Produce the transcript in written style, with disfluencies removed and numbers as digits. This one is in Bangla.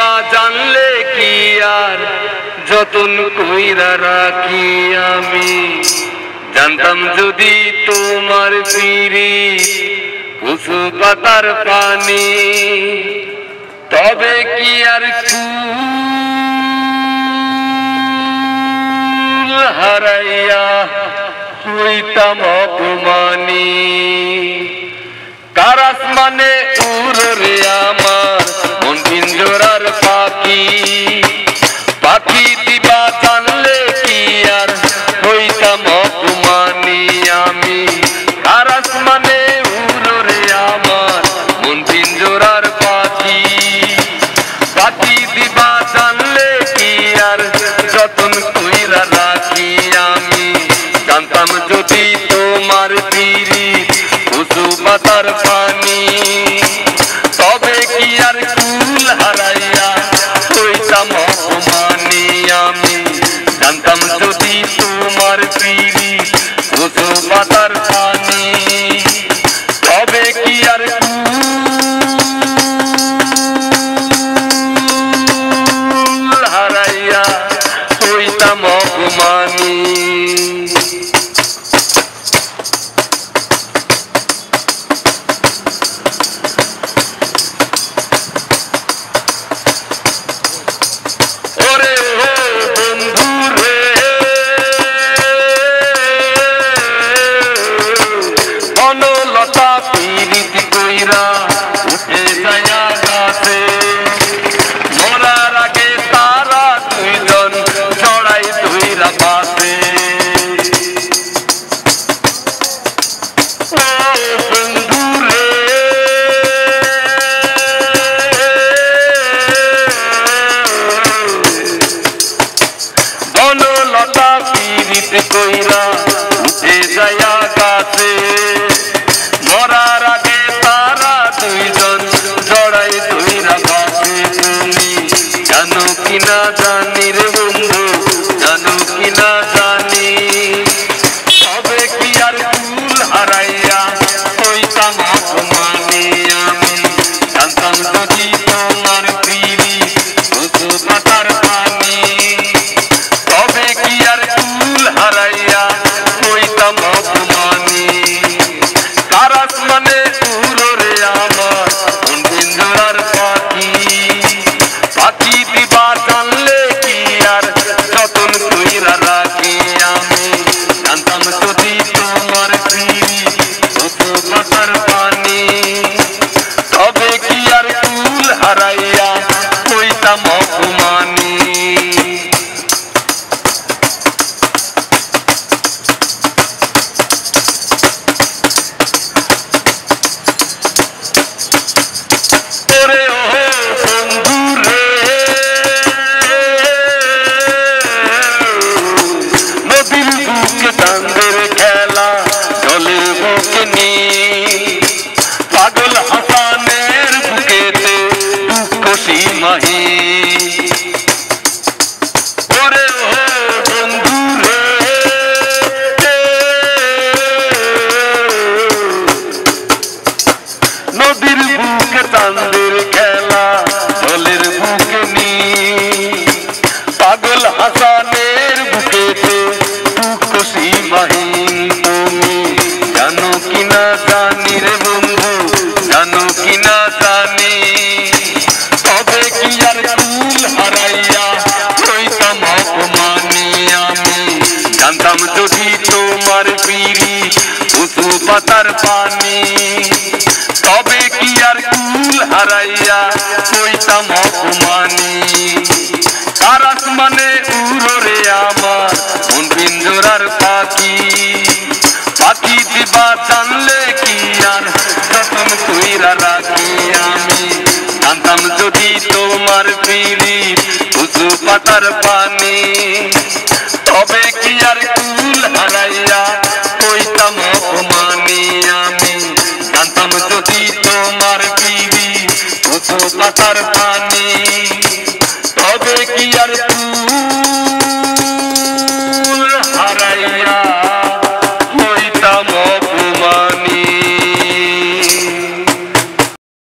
দিবা জানলে কি আর যতন কইরা রাখি আমি জানতাম যদি তোমার পিরিত কুসু পাতার পানি তবে কি আর কুল হারাইয়া হইতাম অপমানী কার আসমানে উড়ো রে আমার মন পিঞ্জরার পাখি পাখি দিবা জানলে কি আর হইতাম অপমানী আমি কার আসমানে উড়ো রে আমার মন পিঞ্জরার পাখি পাখি দিবা জানলে কি আর যতন কইরা রাখি আমি জানতাম যদি তোমার পিরিত কুসু পাতার পানি তবে কি আর কুল হারাইয়া হইতাম অপমানী আমি জানতাম যদি তোমার পিরিত কুসু পাতার পানি তবে কি আর কুল হারাইয়া হইতাম অপমানী কইরা উঠে যায় আকাশে মরার আগে তারা দুইজন জড়াই ধইরা বাসে তুমি জানো কিনা জানি রে বন্ধু জানো কিনা জানি তবে কি আর কুল হারাইয়া হইতাম অপমানী আমি জানতাম যদি তোমার পিরিত কুসু পাতার পানি তবে কি আর কুল হারাইয়া হইতাম অপমানী কার আসমানে উড়ো রে আমার মন পিঞ্জরার পাখি পাখি দিবা জানলে কি আর যতন কইরা রাখি আমি জানতাম যদি তোমার পিরিত কুসু পাতার পানি তবে কি আর কুল হারাইয়া হইতাম অপমানী পাগল হাসানের বুকেতে দুঃখ সীমাহী ওরে ও বন্ধু রে নদীর বুকে চাঁদের খেলা জলের বুকে নি পাগল হাসানের বুকেতে দুঃখ সীমাহীন তুমি জানো কিনা জানি রে বন্ধু জানো কিনা জানি তবে কি আর কুল হারাইয়া হইতাম অপমানী আমি জানতাম যদি তোমার পিরিত কুসু পাতার পানি তবে কি আর কুল হারাইয়া হইতাম অপমানী কার আসমানে উড়ো রে আমার মন পিঞ্জরার পাখি পাখি দিবা জানলে কি আর যতন কইরা রাখি আমি জানতাম যদি তোমার পিরিত কুসু পাতার পানি তবে কি আর কুল হারাইয়া হইতাম অপমানী আমি জানতাম যদি তোমার পিরিত কুসু পাতার পানি